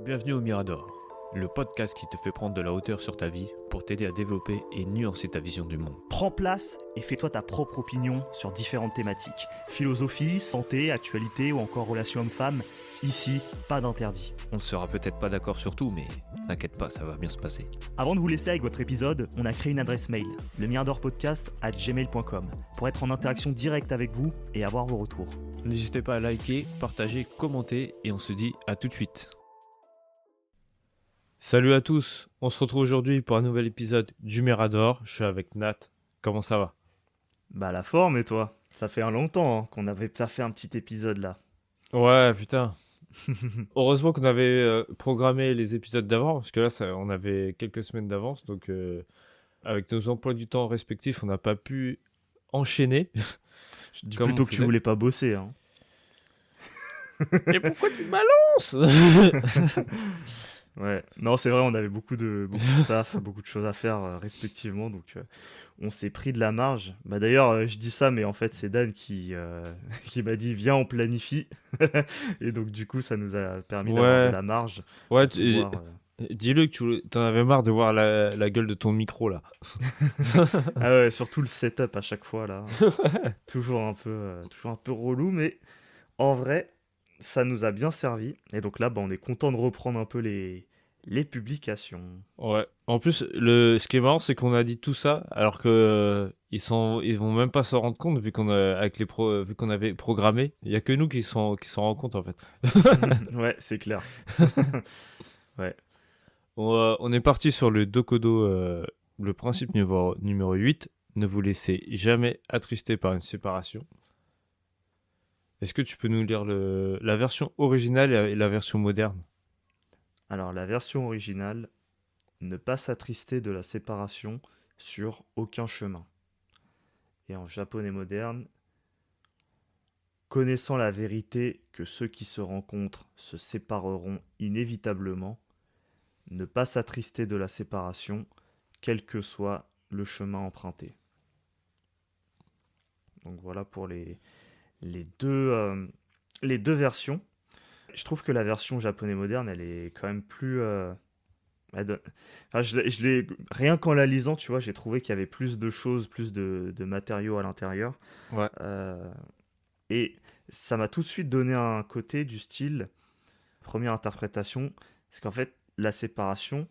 Bienvenue au Mirador, le podcast qui te fait prendre de la hauteur sur ta vie pour t'aider à développer et nuancer ta vision du monde. Prends place et fais-toi ta propre opinion sur différentes thématiques. Philosophie, santé, actualité ou encore relations hommes-femmes. Ici, pas d'interdit. On ne sera peut-être pas d'accord sur tout, mais t'inquiète pas, ça va bien se passer. Avant de vous laisser avec votre épisode, on a créé une adresse mail, lemiradorpodcast@gmail.com, pour être en interaction directe avec vous et avoir vos retours. N'hésitez pas à liker, partager, commenter et on se dit à tout de suite. Salut à tous, on se retrouve aujourd'hui pour un nouvel épisode du Mirador. Je suis avec Nat, comment ça va? Bah la forme et toi? Ça fait un longtemps qu'on n'avait pas fait un petit épisode là. Ouais, putain. Heureusement qu'on avait programmé les épisodes d'avant, parce que là, on avait quelques semaines d'avance, donc avec nos emplois du temps respectifs, on n'a pas pu enchaîner. Je dis Comme plutôt on que tu faisait. voulais pas bosser. Hein. Et pourquoi tu balances? Ouais, non c'est vrai, on avait beaucoup de taf, beaucoup de choses à faire respectivement, donc on s'est pris de la marge. Bah d'ailleurs, je dis ça, mais en fait c'est Dan qui m'a dit viens on planifie, et donc du coup ça nous a permis d'avoir de Ouais, la marge ouais, pour pouvoir. dis-le que tu t'en avais marre de voir la gueule de ton micro là. Ah ouais, surtout le setup à chaque fois là, toujours un peu relou, mais en vrai ça nous a bien servi, et donc là bah, on est content de reprendre un peu les publications. Ouais. En plus, ce qui est marrant, c'est qu'on a dit tout ça, alors que ils vont même pas s'en rendre compte vu vu qu'on avait programmé. Il y a que nous qui s'en rendent compte en fait. Ouais, c'est clair. Ouais. On est parti sur le Dokodo, le principe numéro 8. Ne vous laissez jamais attrister par une séparation. Est-ce que tu peux nous lire la version originale et la version moderne? Alors la version originale, ne pas s'attrister de la séparation sur aucun chemin. Et en japonais moderne, connaissant la vérité que ceux qui se rencontrent se sépareront inévitablement, ne pas s'attrister de la séparation, quel que soit le chemin emprunté. Donc voilà pour les les deux versions. Je trouve que la version japonais moderne, elle est quand même plus. Enfin, rien qu'en la lisant, tu vois, j'ai trouvé qu'il y avait plus de choses, plus de matériaux à l'intérieur. Ouais. Euh, et ça m'a tout de suite donné un côté du style, première interprétation, c'est qu'en fait, la séparation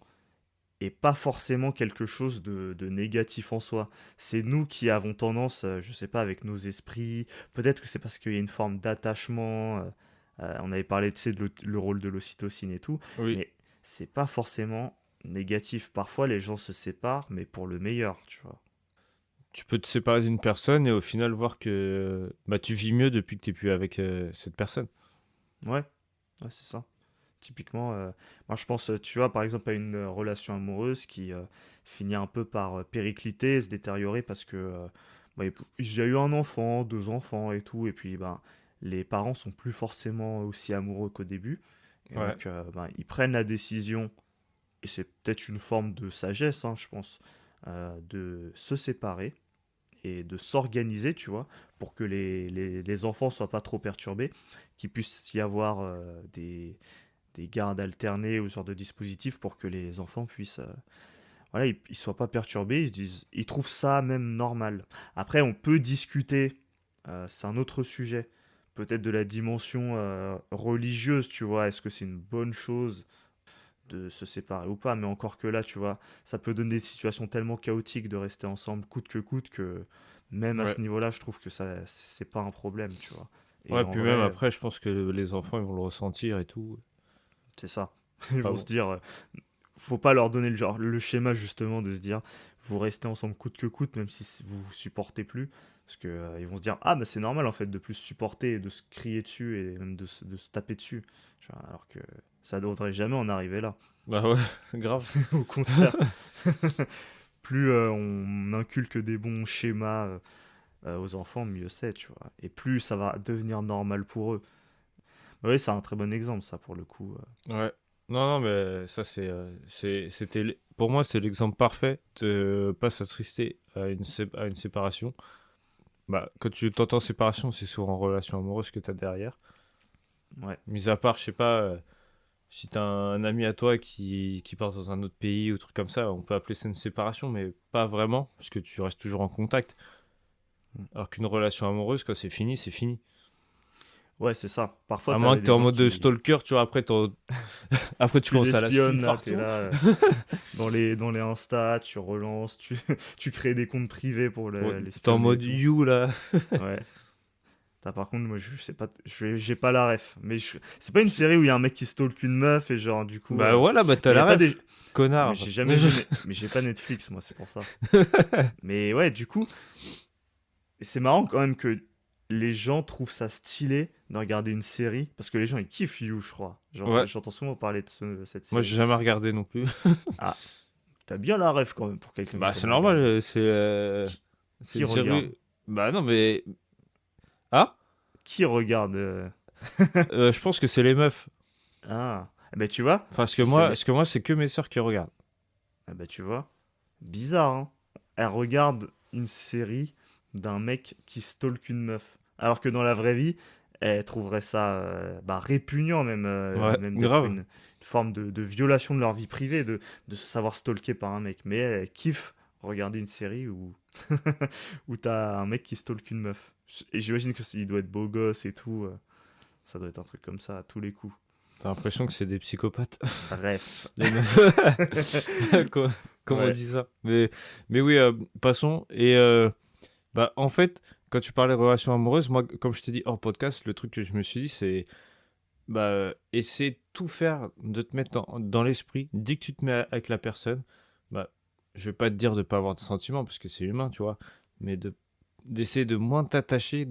est pas forcément quelque chose de négatif en soi. C'est nous qui avons tendance, je sais pas, avec nos esprits, peut-être que c'est parce qu'il y a une forme d'attachement. On avait parlé, tu sais, le rôle de l'ocytocine et tout, Oui. mais c'est pas forcément négatif. Parfois, les gens se séparent, mais pour le meilleur, tu vois. Tu peux te séparer d'une personne et au final voir que bah, tu vis mieux depuis que tu n'es plus avec cette personne. Ouais, ouais, c'est ça. Typiquement, moi je pense, tu vois, par exemple, à une relation amoureuse qui finit un peu par péricliter, se détériorer parce que bah, j'ai eu un enfant, deux enfants et tout, et puis ben, les parents sont plus forcément aussi amoureux qu'au début. Et Ouais. donc, ben, ils prennent la décision, et c'est peut-être une forme de sagesse, hein, je pense, de se séparer et de s'organiser, tu vois, pour que les enfants soient pas trop perturbés, qu'il puisse y avoir des gardes alternés ou ce genre de dispositif pour que les enfants puissent voilà ils soient pas perturbés, ils trouvent ça même normal. Après on peut discuter, c'est un autre sujet, peut-être de la dimension religieuse, tu vois, est-ce que c'est une bonne chose de se séparer ou pas, mais encore que là, tu vois, ça peut donner des situations tellement chaotiques de rester ensemble coûte que même à Ouais. ce niveau-là, je trouve que ça c'est pas un problème, tu vois. Et Ouais, en puis même vrai, après, je pense que les enfants, ils vont le ressentir et tout. c'est ça. Ils Enfin vont bon. se dire, faut pas leur donner le schéma justement de se dire vous restez ensemble coûte que coûte même si vous vous supportez plus, parce que ils vont se dire ah mais c'est normal en fait de plus se supporter et de se crier dessus et même de se taper dessus. Tu vois, alors que ça devrait jamais en arriver là. Bah ouais, grave. Au contraire, plus on inculque des bons schémas aux enfants, mieux c'est, tu vois, et plus ça va devenir normal pour eux. Oui, c'est un très bon exemple ça pour le coup. Ouais. Non, non, mais ça, pour moi, c'est l'exemple parfait de pas s'attrister à une séparation. Bah, quand tu t'entends séparation, c'est souvent en relation amoureuse que tu as derrière. Ouais. Mis à part, je sais pas, Si t'as un ami à toi qui part dans un autre pays ou truc comme ça, on peut appeler ça une séparation, mais pas vraiment, parce que tu restes toujours en contact. Mm. Alors qu'une relation amoureuse, quand c'est fini, c'est fini. Ouais, c'est ça. Parfois, À moins t'avais que t'es des en gens mode de qui... stalker, tu vois, après tu Tu commences à la l'espionnes, suivre là, t'es partout. là, dans les Insta, tu relances, tu crées des comptes privés pour Ouais, t'es en l'espionner et mode tout. you là. Ouais. Par contre, moi, je sais pas, j'ai pas la ref. Mais c'est pas une série où il y a un mec qui stalk une meuf et genre, du coup. Bah voilà, bah t'as Mais il y a la pas ref, des. Mais connard. j'ai jamais vu. Mais j'ai pas Netflix, moi, c'est pour ça. Mais ouais, du coup, c'est marrant quand même que les gens trouvent ça stylé de regarder une série. Parce que les gens, ils kiffent You, je crois. Ouais, J'entends souvent parler de cette moi série. j'ai jamais regardé non plus. Ah, t'as bien la ref quand même pour quelqu'un qui Bah a c'est jamais normal, regardé. c'est c'est Qui une regarde? série. Bah non mais ah, Qui regarde je pense que c'est les meufs. Ah, eh ben tu vois, Enfin, si c'est les... parce que moi c'est que mes sœurs qui regardent. Eh ben tu vois, bizarre, hein. Elle regarde une série d'un mec qui stalk une meuf. Alors que dans la vraie vie, elle trouverait ça répugnant même, Ouais, même d'être grave. une forme de violation de leur vie privée, de se savoir stalker par un mec. Mais elle kiffe regarder une série où, où t'as un mec qui stalk une meuf. Et j'imagine que il doit être beau gosse et tout. Ça doit être un truc comme ça à tous les coups. T'as l'impression que c'est des psychopathes, Bref. les meufs. Comment, comment on Ouais. dit ça? Mais oui, passons. Et bah en fait, quand tu parlais relations amoureuses, moi, comme je t'ai dit hors podcast, le truc que je me suis dit, c'est bah essayer de tout faire, de te mettre dans l'esprit. Dès que tu te mets avec la personne, bah je vais pas te dire de pas avoir de sentiments parce que c'est humain, tu vois, mais d'essayer de moins t'attacher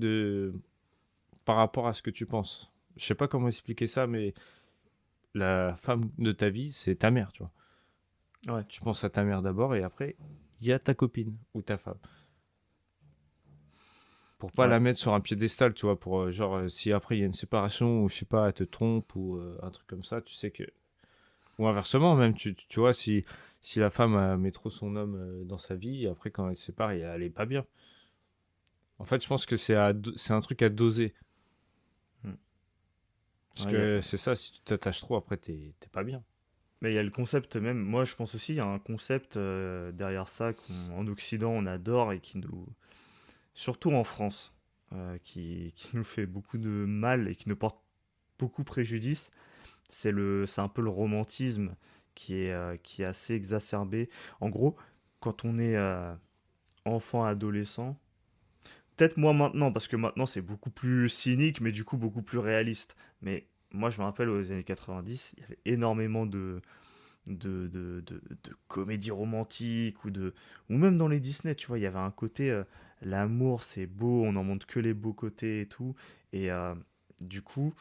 par rapport à ce que tu penses. Je sais pas comment expliquer ça, mais la femme de ta vie, c'est ta mère, tu vois. Ouais. Tu penses à ta mère d'abord et après, il y a ta copine ou ta femme. Pour pas Ouais. la mettre sur un piédestal, tu vois, pour genre, si après il y a une séparation ou je sais pas, elle te trompe ou un truc comme ça, tu sais que. Ou inversement, même, tu vois, si la femme met trop son homme dans sa vie, après quand elle se sépare, elle est pas bien. En fait, je pense que c'est un truc à doser. Hmm. Parce Ouais, que c'est ça, si tu t'attaches trop, après, t'es pas bien. mais il y a le concept même, moi je pense aussi, il y a un concept derrière ça qu'en Occident on adore et qui nous, surtout en France, qui nous fait beaucoup de mal et qui nous porte beaucoup préjudice, c'est un peu le romantisme qui est assez exacerbé. En gros, quand on est enfant, adolescent, peut-être moi maintenant, parce que maintenant c'est beaucoup plus cynique, mais du coup beaucoup plus réaliste. Mais moi je me rappelle aux années 90, il y avait énormément de comédies romantiques ou même dans les Disney, tu vois, il y avait un côté l'amour c'est beau, on n'en montre que les beaux côtés et tout. Et du coup,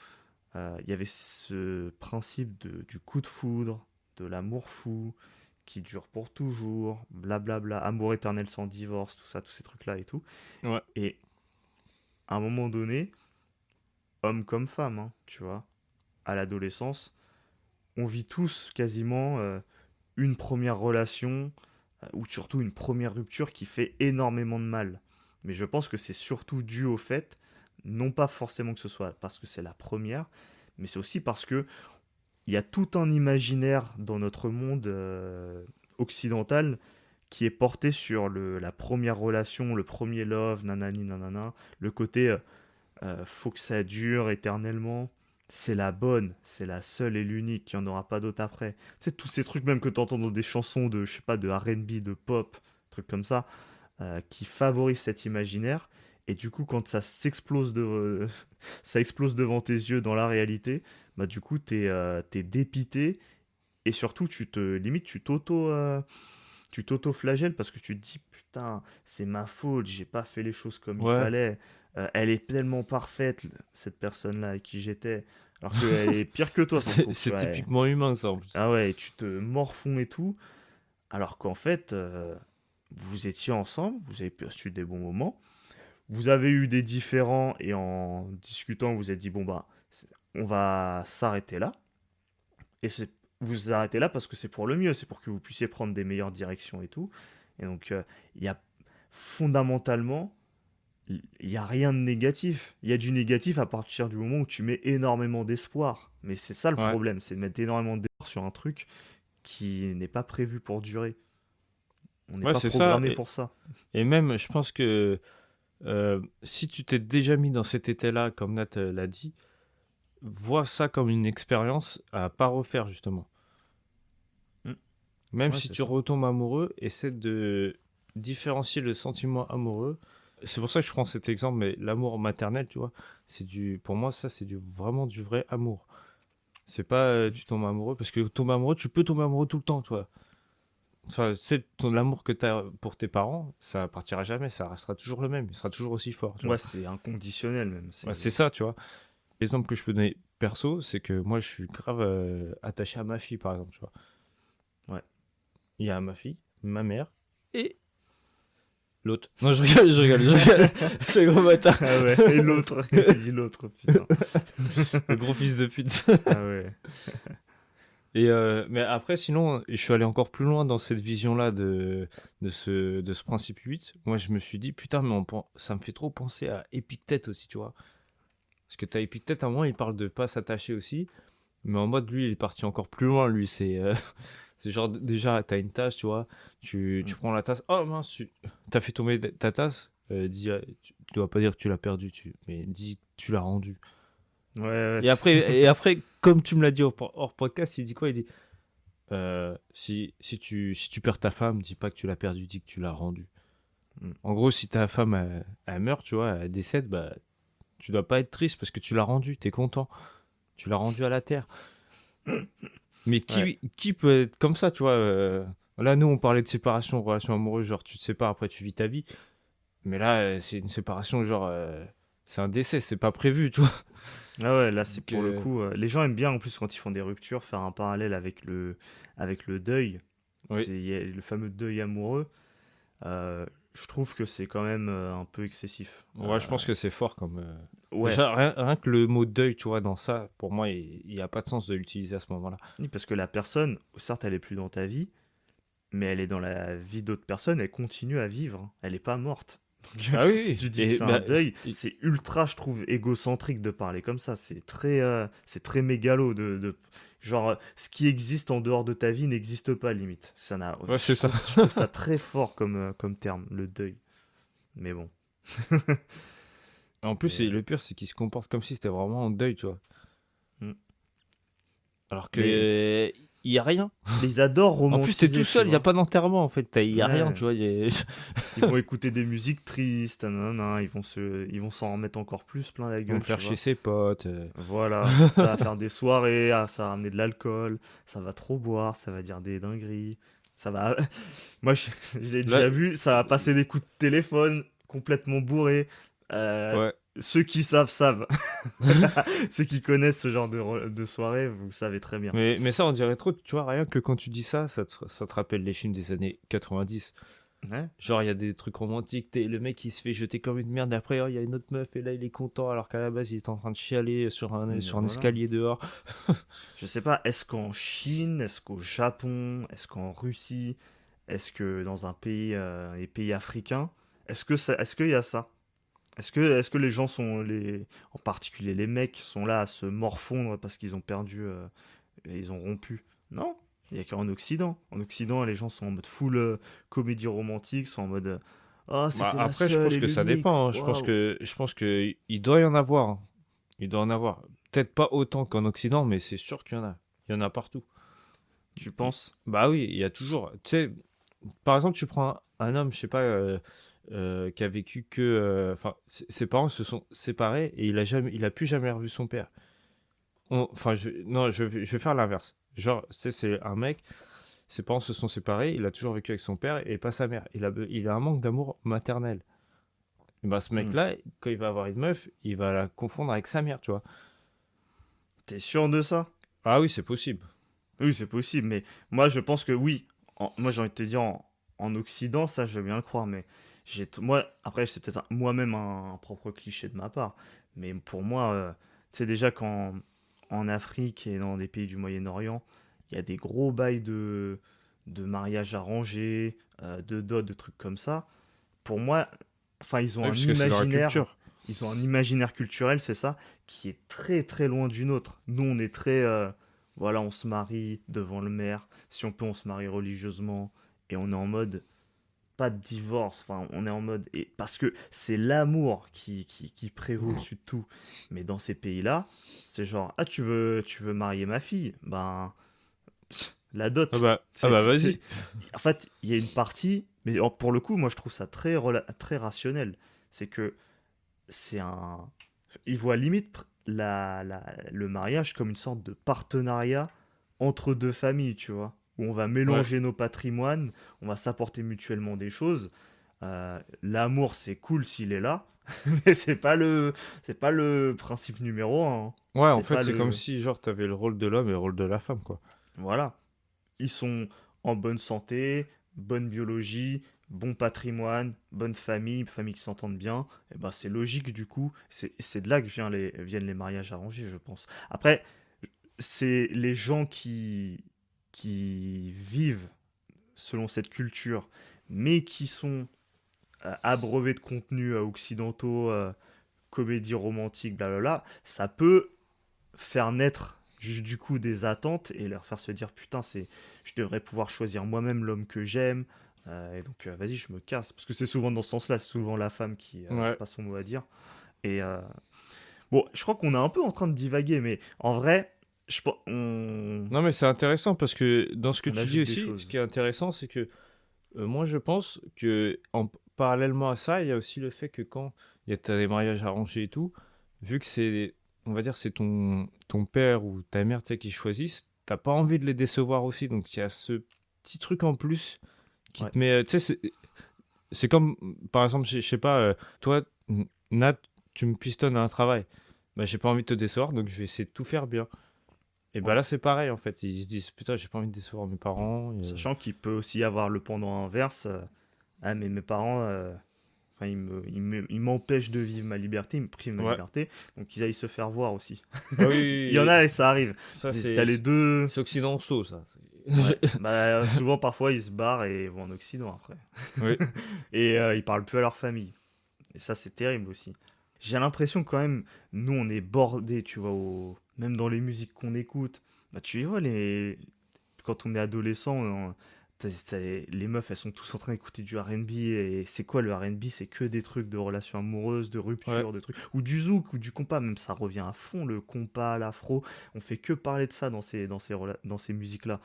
il y avait ce principe du coup de foudre, de l'amour fou qui dure pour toujours, blablabla, amour éternel sans divorce, tout ça, tous ces trucs-là et tout. Ouais. Et à un moment donné, homme comme femme, hein, tu vois, à l'adolescence, on vit tous quasiment une première relation ou surtout une première rupture qui fait énormément de mal. Mais je pense que c'est surtout dû au fait, non pas forcément que ce soit parce que c'est la première, mais c'est aussi parce que il y a tout un imaginaire dans notre monde occidental qui est porté sur la première relation, le premier love, nanani nanana, le côté faut que ça dure éternellement. C'est la bonne, c'est la seule et l'unique, il n'y en aura pas d'autre après. Tu sais, tous ces trucs même que tu entends dans des chansons de, je sais pas, de R&B, de pop, trucs comme ça, qui favorisent cet imaginaire. Et du coup, quand ça s'explose ça explose devant tes yeux dans la réalité, bah du coup, t'es dépité et surtout, limite, tu t'auto-flagelles parce que tu te dis putain, c'est ma faute, j'ai pas fait les choses comme il Ouais. fallait. Elle est tellement parfaite, cette personne-là avec qui j'étais, alors qu'elle est pire que toi, ça se trouve, tu C'est vois. typiquement humain, ça, en plus. Ah ouais, et tu te morfonds et tout, alors qu'en fait, vous étiez ensemble, vous avez perçu des bons moments, vous avez eu des différends et en discutant, vous avez dit bon bah, on va s'arrêter là. Et vous vous arrêtez là parce que c'est pour le mieux, c'est pour que vous puissiez prendre des meilleures directions et tout. Et donc, il y a fondamentalement, il y a rien de négatif. Il y a du négatif à partir du moment où tu mets énormément d'espoir. Mais c'est ça le Ouais, problème, c'est de mettre énormément d'espoir sur un truc qui n'est pas prévu pour durer. On n'est ouais, pas c'est ça. programmé pour ça. Et même, je pense que si tu t'es déjà mis dans cet état-là, comme Nat l'a dit, vois ça comme une expérience à pas refaire, justement. Mm. Même Ouais, si c'est tu ça. retombes amoureux, essaie de différencier le sentiment amoureux. C'est pour ça que je prends cet exemple, mais l'amour maternel, tu vois, pour moi, ça, c'est vraiment du vrai amour. C'est pas tu tombes amoureux, parce que tomber amoureux, tu peux tomber amoureux tout le temps, toi. Enfin, c'est l'amour que tu as pour tes parents, ça partira jamais, ça restera toujours le même, il sera toujours aussi fort, tu vois. Ouais, c'est inconditionnel même. Ouais, C'est... c'est ça, tu vois. L'exemple que je peux donner perso, c'est que moi, je suis grave attaché à ma fille, par exemple, tu vois. Ouais. Il y a ma fille, ma mère et l'autre. Non, je rigole, je rigole, je rigole. C'est le gros bâtard. Ah ouais, et l'autre, il dit l'autre, putain. Le gros fils de pute. Ah ouais. Et mais après, sinon, je suis allé encore plus loin dans cette vision-là de ce principe 8. Moi, je me suis dit, putain, mais ça me fait trop penser à Épictète aussi, tu vois. Parce que t'as Épictète, à un moment, il parle de pas s'attacher aussi. Mais en mode, lui, il est parti encore plus loin, lui. C'est genre, déjà, t'as une tasse, tu vois. Tu Mm. prends la tasse. Oh mince, t'as fait tomber ta tasse. Tu dois pas dire que tu l'as perdue, mais dis que tu l'as rendue. Ouais, ouais. Et après, comme tu me l'as dit hors podcast, il dit quoi? Il dit si tu perds ta femme, dis pas que tu l'as perdue, dis que tu l'as rendue. Mm. En gros, si ta femme elle meurt, tu vois, elle décède, bah tu dois pas être triste parce que tu l'as rendue, t'es content. Tu l'as rendue à la terre. Mais Ouais. qui peut être comme ça, tu vois là, nous, on parlait de séparation, relation amoureuse, genre tu te sépares, après tu vis ta vie. Mais là, c'est une séparation, genre, c'est un décès, c'est pas prévu, tu vois. Ah ouais, là c'est Donc, pour le coup. Les gens aiment bien en plus quand ils font des ruptures faire un parallèle avec le deuil. oui. Il y a le fameux deuil amoureux. Euh, je trouve que c'est quand même un peu excessif. Ouais, je pense que c'est fort comme. Ouais, Déjà, rien que le mot deuil, tu vois, dans ça, pour moi, il n'y a pas de sens de l'utiliser à ce moment-là. oui, parce que la personne, certes, elle est plus dans ta vie, mais elle est dans la vie d'autres personnes, elle continue à vivre. Elle n'est pas morte. Donc, Ah oui, si oui. tu dis que Et, c'est un bah, deuil, c'est ultra, je trouve, égocentrique de parler comme ça. C'est très mégalo genre, ce qui existe en dehors de ta vie n'existe pas, limite. ouais, c'est ça. Je trouve ça très fort comme terme, le deuil. Mais bon. En plus, Et, le pire, c'est qu'il se comporte comme si c'était vraiment en deuil, tu vois. hmm. Alors que, mais, il y a rien. mais ils adorent En plus, t'es tout romantiser, tu seul, il n'y a vois. pas d'enterrement, en fait. Il y a rien, Ouais. tu vois. Ils vont écouter des musiques tristes, nanana, ils vont s'en remettre encore plus plein la Ils vont le gueule, tu faire chez vois. ses potes. Voilà, ça va faire des soirées, ah, ça va ramener de l'alcool, ça va trop boire, ça va dire des dingueries, ça va... Moi, je l'ai Là, déjà vu, ça va passer des coups de téléphone complètement bourrés. Euh, ouais. Ceux qui savent, savent. Ceux qui connaissent ce genre de soirée, vous savez très bien. Mais ça, on dirait trop, tu vois, rien que quand tu dis ça, ça te rappelle les films des années 90. Ouais, Genre, il y a des trucs romantiques, le mec il se fait jeter comme une merde, et après, oh, il y a une autre meuf, et là il est content, alors qu'à la base il est en train de chialer sur un, mais sur un voilà. escalier dehors. Je sais pas, est-ce qu'en Chine, est-ce qu'au Japon, est-ce qu'en Russie, est-ce que dans un pays, les pays africains, est-ce qu'il y a ça? Est-ce que les gens en particulier les mecs, sont là à se morfondre parce qu'ils ont perdu et ils ont rompu? Non, il y a qu'en Occident. En Occident, les gens sont en mode full comédie romantique, sont en mode ah, Bah, c'était la après, je seule pense et que ça l'unique. dépend, hein. Je pense Waouh. que, je pense que il doit y en avoir, hein. Il doit en avoir. Peut-être pas autant qu'en Occident, mais c'est sûr qu'il y en a. Il y en a partout. Tu penses? Bah oui, il y a toujours. Tu sais, par exemple, tu prends un homme, je sais pas, qui a vécu que. Enfin, ses parents se sont séparés et il a plus jamais revu son père. Enfin, non, je vais faire l'inverse. Genre, tu sais, c'est un mec, ses parents se sont séparés, il a toujours vécu avec son père et pas sa mère. Il a un manque d'amour maternel. Et bah, ce Hmm. mec-là, quand il va avoir une meuf, il va la confondre avec sa mère, tu vois. T'es sûr de ça? Ah oui, c'est possible. Oui, c'est possible, mais moi je pense que oui. Moi j'ai envie de te dire en Occident, ça je veux bien le croire, mais moi après c'est peut-être moi-même un propre cliché de ma part, mais pour moi, tu sais déjà qu'en en Afrique et dans des pays du Moyen-Orient, il y a des gros bails de mariage arrangé, de dot, de trucs comme ça. Pour moi, enfin, ils ont Oui, un parce que c'est dans la imaginaire, culture. ils ont un imaginaire culturel, c'est ça, qui est très très loin du nôtre. Nous, on est très, voilà, on se marie devant le maire, si on peut, on se marie religieusement, et on est en mode, pas de divorce, enfin, on est en mode, et parce que c'est l'amour qui prévaut au-dessus de tout. Mais dans ces pays-là, c'est genre, ah, tu veux marier ma fille? Ben, la Ah dot. bah, ah C'est, bah c'est, vas-y. en fait, il y a une partie, mais pour le coup, moi, je trouve ça très, très rationnel. C'est que c'est un. Ils voient limite le mariage comme une sorte de partenariat entre deux familles, tu vois. Où on va Ouais. mélanger nos patrimoines, on va s'apporter mutuellement des choses. L'amour, c'est cool s'il est là, mais c'est pas le principe numéro un, hein. Ouais, en C'est fait, pas c'est comme le. si, genre, t'avais le rôle de l'homme et le rôle de la femme, quoi. Voilà. Ils sont en bonne santé, bonne biologie, bon patrimoine, bonne famille, famille qui s'entendent bien, et ben c'est logique du coup, c'est de là que viennent les mariages arrangés, je pense. Après, c'est les gens qui vivent selon cette culture, mais qui sont abreuvés de contenus occidentaux, comédies romantiques, blablabla, ça peut faire naître du coup des attentes et leur faire se dire putain je devrais pouvoir choisir moi-même l'homme que j'aime, et donc vas-y je me casse parce que c'est souvent dans ce sens-là, c'est souvent la femme qui n'a Ouais. pas son mot à dire. Et bon, je crois qu'on est un peu en train de divaguer, mais en vrai on, Non, mais c'est intéressant parce que dans ce que on tu dis ajoute des aussi, ce choses. qui est intéressant, c'est que moi, je pense que parallèlement à ça, il y a aussi le fait que quand il y a t'as des mariages arrangés et tout, vu que c'est, on va dire, c'est ton père ou ta mère, tu sais, qui choisissent, t'as pas envie de les décevoir aussi. Donc, il y a ce petit truc en plus qui Ouais, te met. Tu sais, c'est comme, par exemple, je sais pas, toi, Nat, tu me pistonnes à un travail. Bah, j'ai pas envie de te décevoir, donc je vais essayer de tout faire bien. Et bah ouais. là, c'est pareil en fait. Ils se disent, putain, j'ai pas envie de décevoir mes parents. Sachant qu'il peut aussi y avoir le pendant inverse, ah mais mes parents, enfin, ils m'empêchent de vivre ma liberté, ils me privent de ma Ouais. liberté, donc ils aillent se faire voir aussi. Ah oui, Il y en oui, a oui. et ça arrive. Ça, T'as les deux. c'est occidentaux, ça. Ouais. Bah, souvent, parfois, ils se barrent et vont en Occident après. Oui. Et ils parlent plus à leur famille. Et ça, c'est terrible aussi. J'ai l'impression que quand même, nous, on est bordés, tu vois, même dans les musiques qu'on écoute. Bah, tu vois, quand on est adolescent, les meufs, elles sont tous en train d'écouter du R&B. Et c'est quoi le R&B? C'est que des trucs de relations amoureuses, de Ouais. rupture, de trucs. Ou du zouk, ou du compas. Même ça revient à fond, le compas, l'afro. On fait que parler de ça dans ces musiques-là.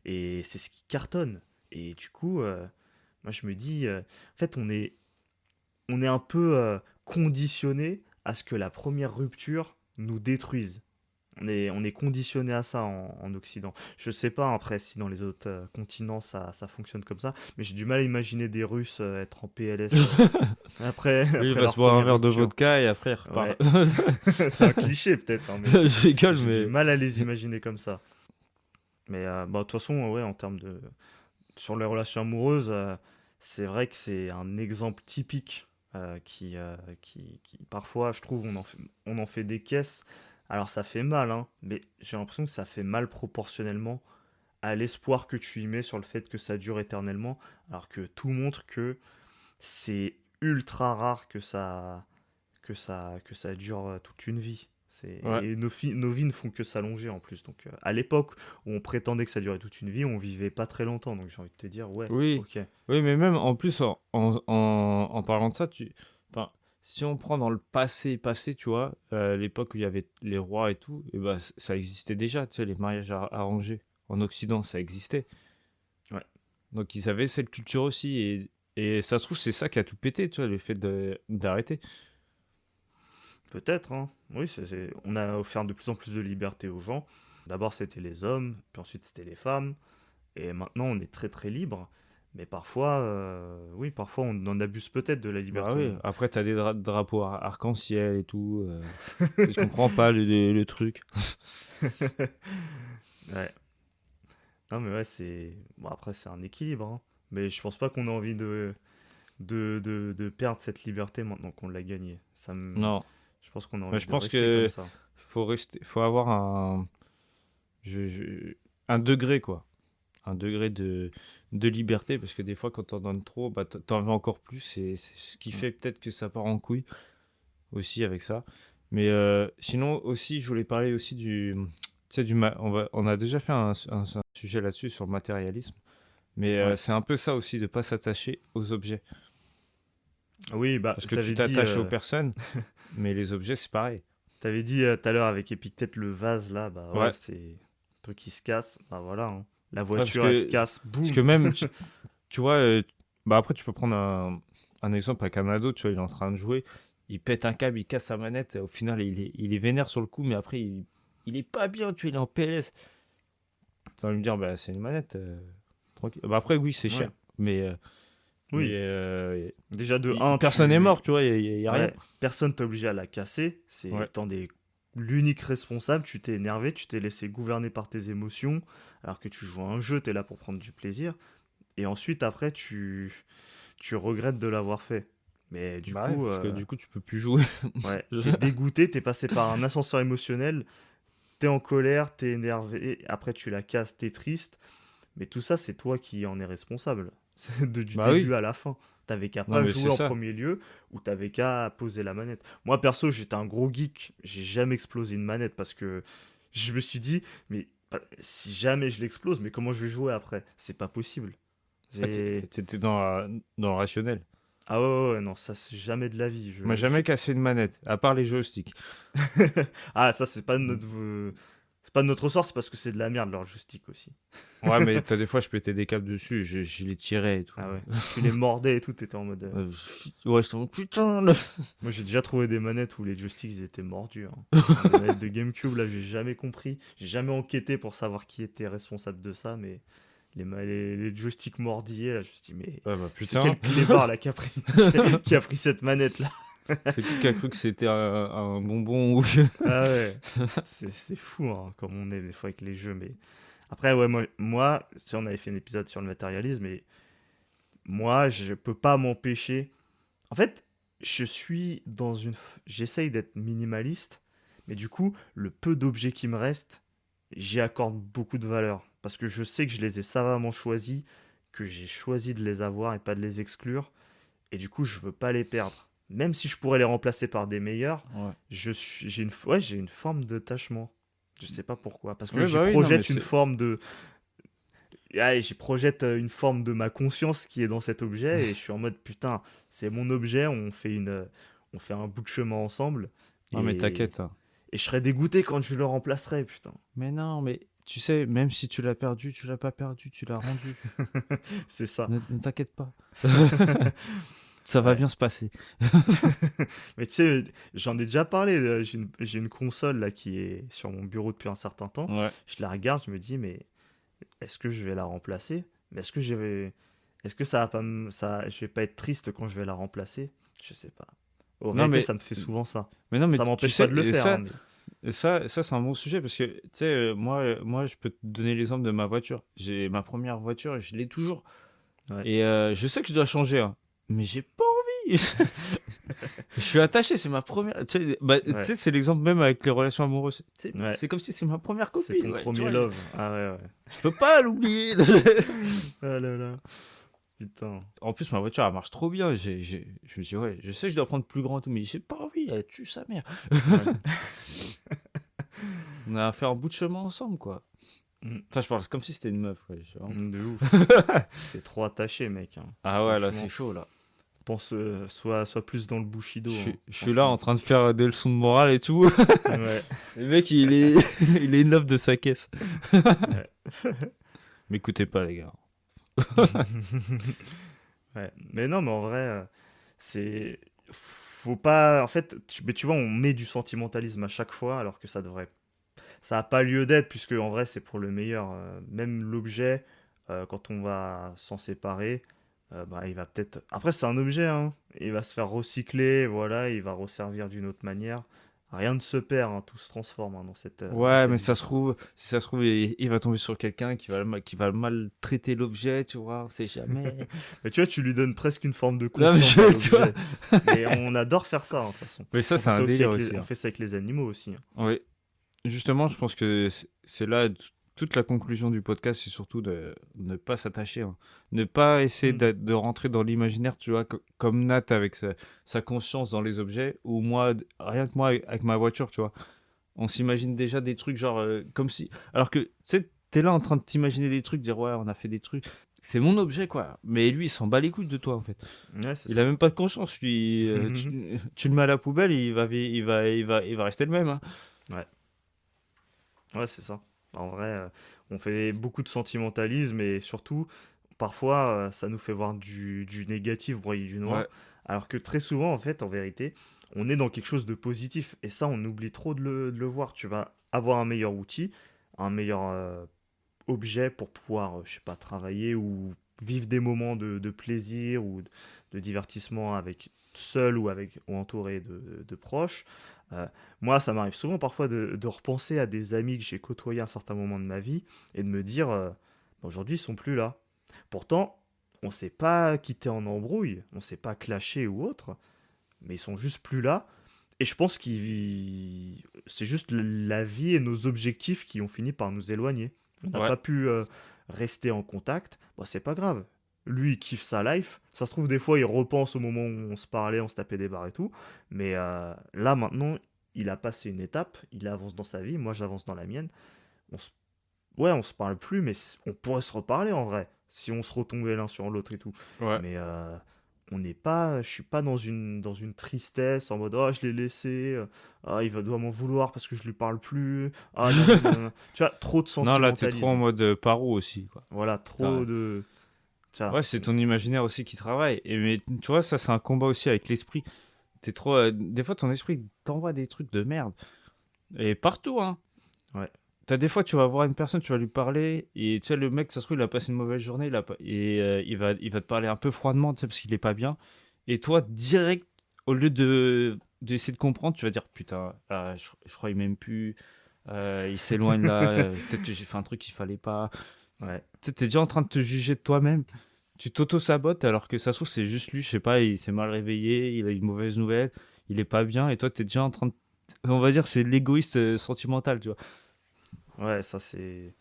Et c'est ce qui cartonne. Et du coup, moi, je me dis, en fait, on est un peu conditionné à ce que la première rupture nous détruise. On est conditionné à ça en Occident. Je sais pas après si dans les autres continents ça fonctionne comme ça, mais j'ai du mal à imaginer des Russes être en PLS après, Lui, il après va se leur boire un première verre de rupture. vodka et après il repart. Ouais, c'est un cliché peut-être, hein, mais Je rigole, j'ai du mais. mal à les imaginer comme ça. Mais bah, de toute façon, ouais, en termes de. Sur les relations amoureuses, c'est vrai que c'est un exemple typique qui, parfois, je trouve, on en fait des caisses. Alors ça fait mal, hein, mais j'ai l'impression que ça fait mal proportionnellement à l'espoir que tu y mets sur le fait que ça dure éternellement, alors que tout montre que c'est ultra rare que ça dure toute une vie. Ouais. Et nos vies ne font que s'allonger en plus. Donc à l'époque où on prétendait que ça durait toute une vie, on vivait pas très longtemps. Donc j'ai envie de te dire, ouais, Oui. ok. Oui, mais même en plus, en parlant de ça, enfin, si on prend dans le passé, tu vois, l'époque où il y avait les rois et tout, et bah, ça existait déjà, tu sais, les mariages arrangés. En Occident, ça existait. Ouais, Donc ils avaient cette culture aussi. Et ça se trouve, c'est ça qui a tout pété, tu vois, le fait d'arrêter. peut-être, hein. Oui, on a offert de plus en plus de liberté aux gens. D'abord c'était les hommes, puis ensuite c'était les femmes. Et maintenant on est très très libre. Mais parfois, oui, parfois on en abuse peut-être de la Bah liberté. oui, après t'as des drapeaux arc-en-ciel et tout. Je comprends pas le truc. Ouais. Non mais ouais, bon, après c'est un équilibre, hein. Mais je pense pas qu'on ait envie de perdre cette liberté maintenant qu'on l'a gagnée. Non, Je pense qu'on a mais envie je de pense rester comme que ça. faut avoir je- un degré quoi. un degré de liberté, parce que des fois, quand t'en donnes trop, bah, t'en veux encore plus, et c'est ce qui fait peut-être que ça part en couille aussi avec ça. Mais sinon, aussi, je voulais parler aussi tu sais, on a déjà fait un sujet là-dessus sur le matérialisme, mais Ouais. c'est un peu ça aussi, de pas s'attacher aux objets. Oui, bah, Parce que tu t'attaches aux personnes, mais les objets, c'est pareil. t'avais dit tout à l'heure avec Épictète le vase là, bah ouais, Ouais, c'est un truc qui se casse, bah voilà, hein. La ouais, voiture elle se casse, parce que boum. même, tu vois, bah après, tu peux prendre un exemple avec un ado, tu vois, il est en train de jouer, il pète un câble, il casse sa manette, et au final, il est vénère sur le coup, mais après, il est pas bien, tu vois, il est en PLS. Tu vas me dire, bah, c'est une manette, tranquille. Bah, après, oui, c'est Ouais, cher, mais oui. Déjà de un personne n'est mort, tu vois, y a rien. ouais, personne t'a obligé à la casser, Ouais. c'est t'en es l'unique responsable, tu t'es énervé, tu t'es laissé gouverner par tes émotions, alors que tu joues à un jeu, t'es là pour prendre du plaisir, et ensuite après tu regrettes de l'avoir fait. Mais du Bah ouais, coup, parce que du coup, tu peux plus jouer. ouais, t'es dégoûté, t'es passé par un ascenseur émotionnel, t'es en colère, t'es énervé, après tu la casses, t'es triste, mais tout ça c'est toi qui en es responsable, du Bah début oui, à la fin. T'avais qu'à non, pas mais jouer c'est en ça. premier lieu, ou t'avais qu'à poser la manette. Moi perso j'étais un gros geek, j'ai jamais explosé une manette parce que je me suis dit, mais si jamais je l'explose, mais comment je vais jouer après? C'est pas possible. Ah, C'est... t'étais dans le rationnel. Ah ouais, ouais, ouais, non, ça c'est jamais de la vie. Moi, jamais cassé une manette, à part les joysticks. Ah, ça, Mm. c'est pas de notre ressort, c'est parce que c'est de la merde, leur joystick aussi. Ouais, mais t'as des fois, je pétais des câbles dessus, je les tirais et tout. Ah ouais. Tu les mordais et tout, t'étais en mode. Ouais, je suis putain, là. Moi, j'ai déjà trouvé des manettes où les joysticks ils étaient mordus, hein. Des manettes de GameCube, là, j'ai jamais compris. J'ai jamais enquêté pour savoir qui était responsable de ça, mais les joysticks mordillés, là, je me suis dit, mais Ouais, bah c'est putain, quel clébard, là, qui a pris cette manette, là? c'est qui a cru que c'était un bonbon ou... Ah ouais. C'est fou, hein, comme on est des fois avec les jeux, mais. Après, ouais, moi, si on avait fait un épisode sur le matérialisme, et moi, je peux pas m'empêcher. En fait, je suis dans une. J'essaye d'être minimaliste, mais du coup, le peu d'objets qui me restent, j'y accorde beaucoup de valeur. Parce que je sais que je les ai savamment choisis, que j'ai choisi de les avoir et pas de les exclure, et du coup, je veux pas les perdre. Même si je pourrais les remplacer par des meilleurs, Ouais. j'ai une forme d'attachement. Je sais pas pourquoi. Parce que Oui, bah oui, non, mais projette une c'est... forme de. Ah, j'y projette une forme de ma conscience qui est dans cet objet et je suis en mode putain, c'est mon objet, on fait un bout de chemin ensemble Non, mais et, t'inquiète, hein. et je serais dégoûté quand je le remplacerai, putain. Mais non, mais tu sais, même si tu l'as perdu, tu l'as pas perdu, tu l'as rendu. C'est ça. Ne t'inquiète pas. Ça va Ouais. bien se passer. Mais tu sais, j'en ai déjà parlé. J'ai une console là qui est sur mon bureau depuis un certain temps. Ouais. Je la regarde, je me dis, mais est-ce que je vais la remplacer? Mais est-ce que ça va pas je vais pas être triste quand je vais la remplacer? Je sais pas. En Non, réalité, ça me fait souvent ça. mais non, mais Ça tu m'empêche pas sais, de le faire, hein, mais... ça c'est un bon sujet parce que, tu sais, moi, je peux te donner l'exemple de ma voiture. J'ai ma première voiture, je l'ai toujours. Ouais. Et je sais que je dois changer, hein, mais j'ai pas envie. Je suis attaché, c'est ma première. Tu sais, bah, tu Ouais. sais, c'est l'exemple même avec les relations amoureuses. Tu sais, Ouais. c'est comme si c'est ma première C'est copine. ton Ouais, tu premier vois, love. Ah ouais, ouais. je peux pas l'oublier. Ah là là. Putain. En plus, ma voiture, elle marche trop bien. Je me dis, ouais, je sais que je dois prendre plus grand et tout, mais j'ai pas envie, elle tue sa mère. Ouais. On a fait un bout de chemin ensemble, quoi. Mm. Enfin, je parle comme si c'était une meuf, ouais. De ouf. T'es trop attaché, mec, hein. Ah ouais, là, c'est Franchement. chaud, là. Pense, sois plus dans le Bushido, hein, Je suis là en franchement. train de faire des leçons de morale et tout. Ouais. Le mec, il est une œuvre de sa caisse. Ouais. M'écoutez pas, les gars. Ouais. Mais non, mais en vrai, c'est. Faut pas. En fait, mais tu vois, on met du sentimentalisme à chaque fois, alors que ça devrait. Ça n'a pas lieu d'être, puisque en vrai, c'est pour le meilleur. Même l'objet, quand on va s'en séparer, bah, il va peut-être. Après, c'est un objet, hein. Il va se faire recycler, voilà, il va resservir d'une autre manière. Rien ne se perd, hein, tout se transforme, hein, dans Ouais, cette mais vie. si ça se trouve, il va tomber sur quelqu'un qui va mal traiter l'objet, tu vois, on sait jamais. Mais tu vois, tu lui donnes presque une forme de Non, mais conscience à tu vois. l'objet. Et on adore faire ça, hein, de toute façon. Mais ça, On c'est fait un ça aussi délire avec aussi, on hein. fait ça avec les animaux aussi, hein. Oui. Justement, je pense que c'est là. toute la conclusion du podcast, c'est surtout de ne pas s'attacher, hein. Ne pas essayer Hmm. de rentrer dans l'imaginaire, tu vois, comme Nat avec sa conscience dans les objets, ou moi, rien que moi avec ma voiture, tu vois. On s'imagine déjà des trucs genre comme si. Alors que, tu sais, t'es là en train de t'imaginer des trucs, dire ouais, on a fait des trucs. C'est mon objet, quoi. Mais lui, il s'en bat les couilles de toi, en fait. Ouais, c'est Il a ça. même pas de conscience, lui. Tu le mets à la poubelle, il va rester le même, hein. Ouais, ouais, c'est ça. En vrai, on fait beaucoup de sentimentalisme et surtout, parfois, ça nous fait voir du négatif broyer du Ouais, noir, alors que très souvent, en fait, en vérité, on est dans quelque chose de positif et ça, on oublie trop de le voir. Tu vas avoir un meilleur outil, un meilleur objet pour pouvoir, je sais pas, travailler ou vivre des moments de plaisir ou de divertissement avec seul ou avec ou entouré de proches. Euh, Moi, ça m'arrive souvent parfois de repenser à des amis que j'ai côtoyés à un certain moment de ma vie et de me dire, bah, aujourd'hui, ils sont plus là. Pourtant, on s'est pas quitté en embrouille, on s'est pas clashé ou autre, mais ils sont juste plus là. Et je pense qu'il c'est juste la vie et nos objectifs qui ont fini par nous éloigner. On n'a ouais. pas pu rester en contact. Bon, c'est pas grave. Lui, il kiffe sa life. Ça se trouve, des fois, il repense au moment où on se parlait, on se tapait des barres et tout. Mais là, maintenant, il a passé une étape. Il avance dans sa vie. Moi, j'avance dans la mienne. On se... Ouais, on se parle plus, mais on pourrait se reparler en vrai. Si on se retombait l'un sur l'autre et tout. Ouais. Mais on n'est pas, je suis pas dans une tristesse en mode, ah, je l'ai laissé, ah, doit m'en vouloir parce que je lui parle plus, ah, nanani, nanana. Tu vois, trop de Non, là, t'es trop en sentimentalisme. mode paro aussi, quoi. Voilà, trop de. Tu vois, Ouais, c'est ton imaginaire aussi qui travaille. Et mais tu vois, ça, c'est un combat aussi avec l'esprit. T'es trop. Des fois, ton esprit t'envoie des trucs de merde. Et partout, hein. ouais, T'as des fois, tu vas voir une personne, tu vas lui parler, et tu sais, le mec, ça se trouve, il a passé une mauvaise journée, et il va te parler un peu froidement, tu sais, parce qu'il est pas bien. Et toi, direct, au lieu d'essayer de comprendre, tu vas dire, putain, je crois qu'il m'aime plus, il s'éloigne là, peut-être que j'ai fait un truc qu'il fallait pas. ouais, Tu sais, t'es déjà en train de te juger de toi-même. Tu t'auto-sabotes, alors que ça se trouve, c'est juste lui, je sais pas, il s'est mal réveillé, il a une mauvaise nouvelle, il est pas bien, et toi, t'es déjà en train de. On va dire, c'est l'égoïste sentimental, tu vois. ouais, ça c'est.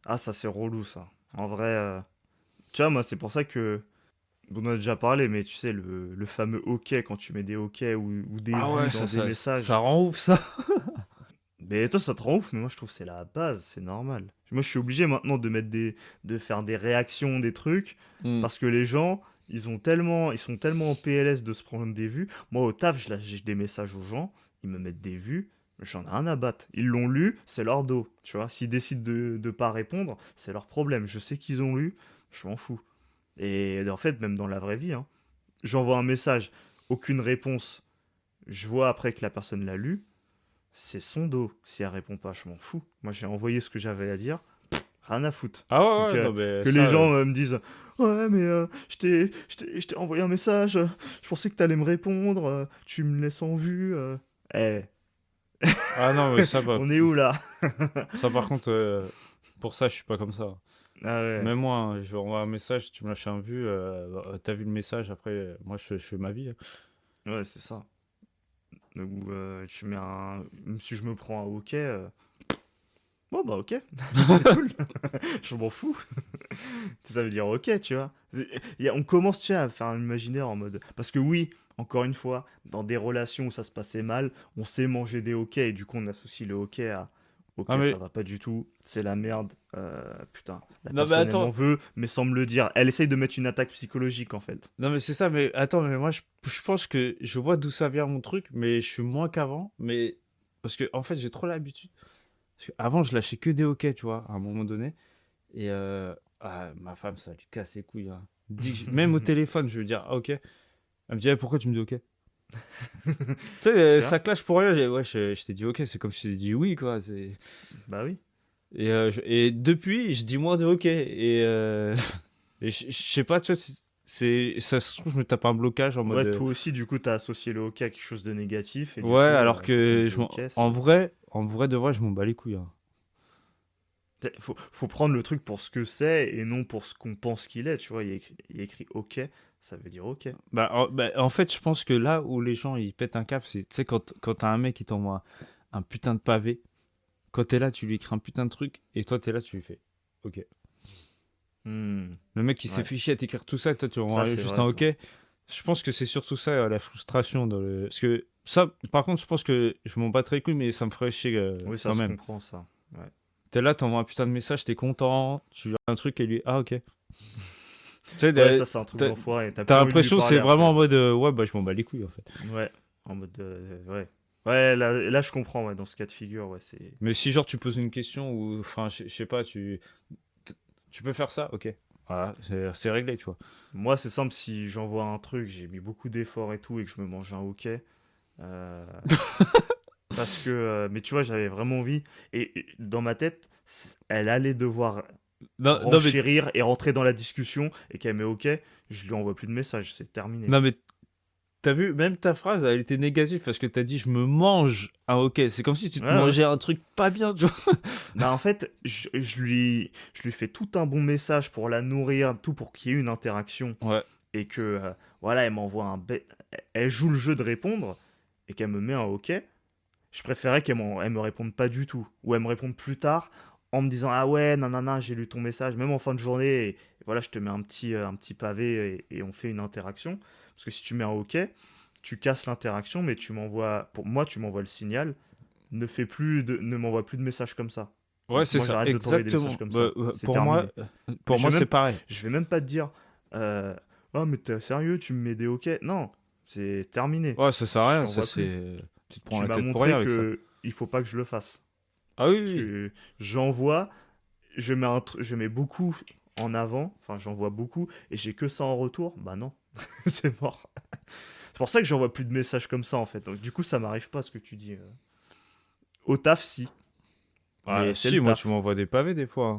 Ah, ça c'est relou ça. En vrai, tu vois, moi, c'est pour ça que. On en a déjà parlé, mais tu sais, le fameux OK, quand tu mets des OK ou des Ah vues ouais, dans des ça messages. rend ouf ça. Mais toi, ça te rend ouf, mais moi, je trouve que c'est la base, c'est normal. Moi, je suis obligé maintenant de faire des réactions, des trucs, Hmm. parce que les gens, ils sont tellement en PLS de se prendre des vues. Moi, au taf, j'ai des messages aux gens, ils me mettent des vues, j'en ai rien à battre. Ils l'ont lu, c'est leur dos, tu vois. S'ils décident de pas répondre, c'est leur problème. Je sais qu'ils ont lu, je m'en fous. Et en fait, même dans la vraie vie, hein, j'envoie un message, aucune réponse. Je vois après que la personne l'a lu, c'est son dos. Si elle répond pas, je m'en fous. Moi, j'ai envoyé ce que j'avais à dire. Rien à foutre. Ah ouais, Donc, ouais, non mais que ça. les gens me disent ouais, mais je t'ai envoyé un message. Je pensais que t'allais me répondre. Tu me laisses en vue. Eh, Ah non mais ça, on est où là? ça par contre, pour ça je suis pas comme ça. Ah ouais, Même moi, hein, je envoie un message, tu me lâches un vu, t'as vu le message, après, moi je fais ma vie, hein. ouais, c'est ça. Ou tu mets un. Même si je me prends un OK. Bon, bah, OK. C'est cool. Je m'en fous. Ça veut dire OK, tu vois. On commence, tu sais, à faire un imaginaire en mode. Parce que oui, encore une fois, dans des relations où ça se passait mal, on sait manger des OK et du coup on associe le OK à OK, Ah ça mais va pas du tout, c'est la merde. Putain, la non mais personne elle m'en attends, veut, mais sans me le dire. Elle essaye de mettre une attaque psychologique en fait. non mais c'est ça, mais attends, mais moi je pense que je vois d'où ça vient mon truc, mais je suis moins qu'avant, mais parce que en fait j'ai trop l'habitude. Parce qu'avant je lâchais que des hoquets, tu vois, à un moment donné, et ma femme ça lui casse les couilles, hein. Même au téléphone je veux dire ah, ok, elle me dit, eh, pourquoi tu me dis ok? Tu sais, Tu vois? ça clash pour rien. Ouais, je t'ai dit ok, c'est comme si je t'ai dit oui, quoi. Bah oui. Et depuis, je dis moins de ok. Et je sais pas, tu vois, ça se trouve, je me tape un blocage en mode. Ouais, toi aussi, du coup, t'as associé le OK à quelque chose de négatif et du Ouais, coup, alors quand on que dit OK, en c'est. vrai, de vrai, je m'en bats les couilles, hein. Faut prendre le truc pour ce que c'est et non pour ce qu'on pense qu'il est, tu vois. Il y a écrit OK, ça veut dire OK. En fait, je pense que là où les gens ils pètent un cap, c'est, tu sais, quand t'as un mec qui t'envoie un putain de pavé. Quand t'es là, tu lui écris un putain de truc, et toi, t'es là, tu lui fais OK. Hmm. Le mec, il s'est Ouais, fait chier à t'écrire tout ça, toi, tu ça envoies c'est juste vrai un ça. OK. Je pense que c'est surtout ça, la frustration dans le. Parce que ça, par contre, je pense que je m'en battrais les couilles, mais ça me ferait chier Oui, ça quand se même. comprend ça. Ouais. T'es là, t'envoies un putain de message, t'es content, tu lui as un truc et lui, ah OK. Tu sais, Ouais, ça c'est un truc t'as d'enfoiré. T'as plus t'as envie de lui l'impression que c'est parler vraiment après. en mode, ouais, bah je m'en bats les couilles en fait. Ouais, en mode ouais. Ouais, là je comprends, ouais, dans ce cas de figure, ouais, c'est. Mais si genre tu poses une question ou, enfin, je sais pas, t- tu peux faire ça, OK. Voilà, c'est réglé, tu vois. Moi, c'est simple, si j'envoie un truc, j'ai mis beaucoup d'efforts et tout, et que je me mange un hoquet, euh, parce que, mais tu vois, j'avais vraiment envie, et dans ma tête, elle allait devoir Non, non mais, renchérir et rentrer dans la discussion, et qu'elle met OK, je lui envoie plus de message, c'est terminé. non mais, t'as vu, même ta phrase, elle était négative parce que t'as dit je me mange un OK. C'est comme si tu te Ouais, ouais. mangeais un truc pas bien, tu vois. Bah en fait, je lui fais tout un bon message pour la nourrir, tout pour qu'il y ait une interaction, Ouais, et que, voilà, elle m'envoie elle joue le jeu de répondre, et qu'elle me met un OK. Je préférais elle me réponde pas du tout. Ou elle me réponde plus tard en me disant ah ouais, nanana, j'ai lu ton message, même en fin de journée. Et voilà, je te mets un petit pavé et on fait une interaction. Parce que si tu mets un OK, tu casses l'interaction, mais pour moi, tu m'envoies le signal. Ne m'envoie plus de messages comme ça. ouais, Donc c'est moi, ça, j'arrête de t'envoyer des messages exactement. comme Bah, ça. C'est terminé. Mais pour moi, c'est pareil. je vais même pas te dire oh mais t'es sérieux, tu me mets des OK. Non, c'est terminé. Ouais, ça sert à Je rien, ça t'envoie plus. c'est. Tu te prends Tu la m'as tête pour montré rien avec ça. que il faut pas que je le fasse. Ah oui, Parce oui. que j'envoie, je mets beaucoup en avant, enfin j'envoie beaucoup, et j'ai que ça en retour, bah non, c'est mort. C'est pour ça que j'envoie plus de messages comme ça en fait. Donc du coup ça m'arrive pas ce que tu dis. Au taf si, Ah, mais c'est le si, moi, tu taf. m'envoies des pavés des fois, hein.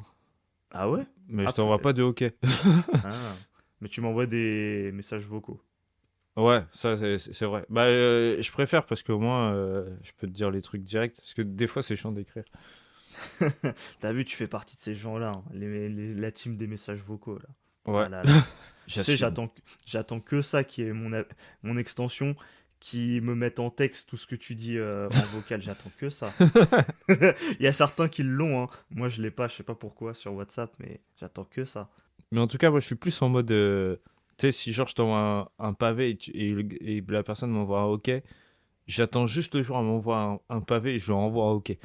Ah ouais? Mais je Ah t'envoie pas peut-être. de hockey. Ah. Mais tu m'envoies des messages vocaux. Ouais, ça, c'est vrai. Bah, je préfère parce qu'au moins, je peux te dire les trucs directs. Parce que des fois, c'est chiant d'écrire. T'as vu, tu fais partie de ces gens-là, hein, la team des messages vocaux là. Ouais, Ah là là. Tu sais, j'assume. j'attends que ça qui est mon extension, qui me mette en texte tout ce que tu dis en vocal. J'attends que ça. Il y a certains qui l'ont, hein. Moi, je l'ai pas, je sais pas pourquoi sur WhatsApp, mais j'attends que ça. Mais en tout cas, moi, je suis plus en mode. Tu sais, si genre, je t'envoie un pavé et la personne m'envoie un OK, j'attends juste le jour où elle m'envoie un pavé et je lui envoie un OK.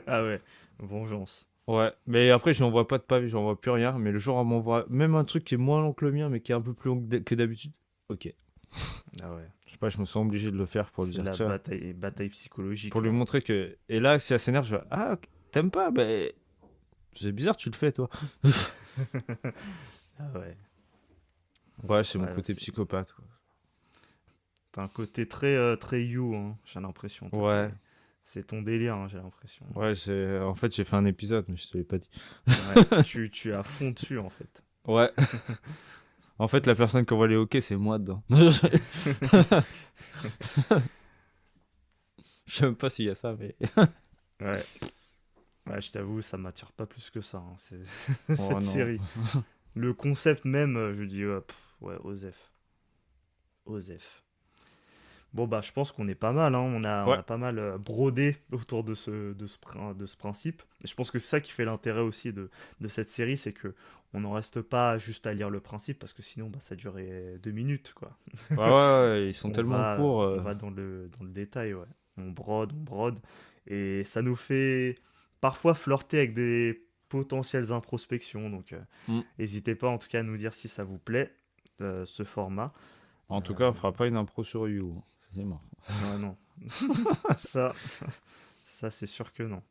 Ah ouais, vengeance. Ouais, mais après, je n'envoie pas de pavé, je n'envoie plus rien. Mais le jour où elle m'envoie même un truc qui est moins long que le mien, mais qui est un peu plus long que d'habitude, OK. Ah ouais, Je sais pas, je me sens obligé de le faire pour lui c'est dire, la tiens, bataille pour psychologique lui là. montrer que. Et là, si elle s'énerve, je vais, ah, ok, t'aimes pas? Ben, c'est bizarre, tu le fais, toi. Ah ouais, Ouais, c'est mon ouais, côté psychopathe, quoi. t'as un côté très you, hein, j'ai l'impression. Toi, Ouais, c'est ton délire, hein, j'ai l'impression. ouais, en fait, j'ai fait un épisode, mais je te l'ai pas dit. Ouais, tu es à fond dessus en fait. Ouais, en fait, la personne qui envoie les hockey, c'est moi dedans. Je sais même pas s'il y a ça, mais. Ouais. Ouais, je t'avoue, ça m'attire pas plus que ça, hein, Oh cette non. série. Le concept même, je dis, ouais, Osef. Osef. Bon, bah, je pense qu'on est pas mal, hein. On Ouais, a pas mal brodé autour de ce principe. Et je pense que c'est ça qui fait l'intérêt aussi de cette série, c'est que on n'en reste pas juste à lire le principe, parce que sinon, bah, ça durait 2 minutes, quoi. ouais, ouais, ouais, ils sont tellement courts. On va dans le détail, ouais. On brode. Et ça nous fait parfois flirter avec des potentielles introspections. Donc, Hmm. n'hésitez pas en tout cas à nous dire si ça vous plaît, ce format. En tout Euh, cas, on fera pas une impro sur You. C'est mort. ouais, non. Ça, ça c'est sûr que non.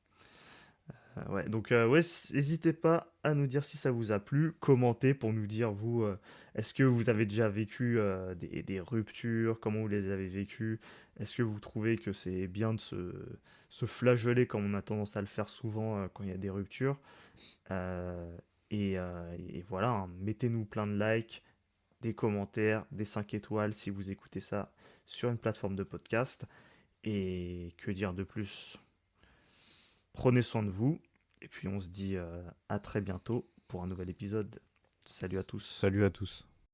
Ouais, donc ouais, n'hésitez pas à nous dire si ça vous a plu, commentez pour nous dire vous, est-ce que vous avez déjà vécu des ruptures, comment vous les avez vécues, est-ce que vous trouvez que c'est bien de se flageoler comme on a tendance à le faire souvent quand il y a des ruptures. Euh, et voilà, hein, mettez-nous plein de likes, des commentaires, des 5 étoiles si vous écoutez ça sur une plateforme de podcast. Et que dire de plus? Prenez soin de vous. Et puis on se dit à très bientôt pour un nouvel épisode. Salut à tous. Salut à tous.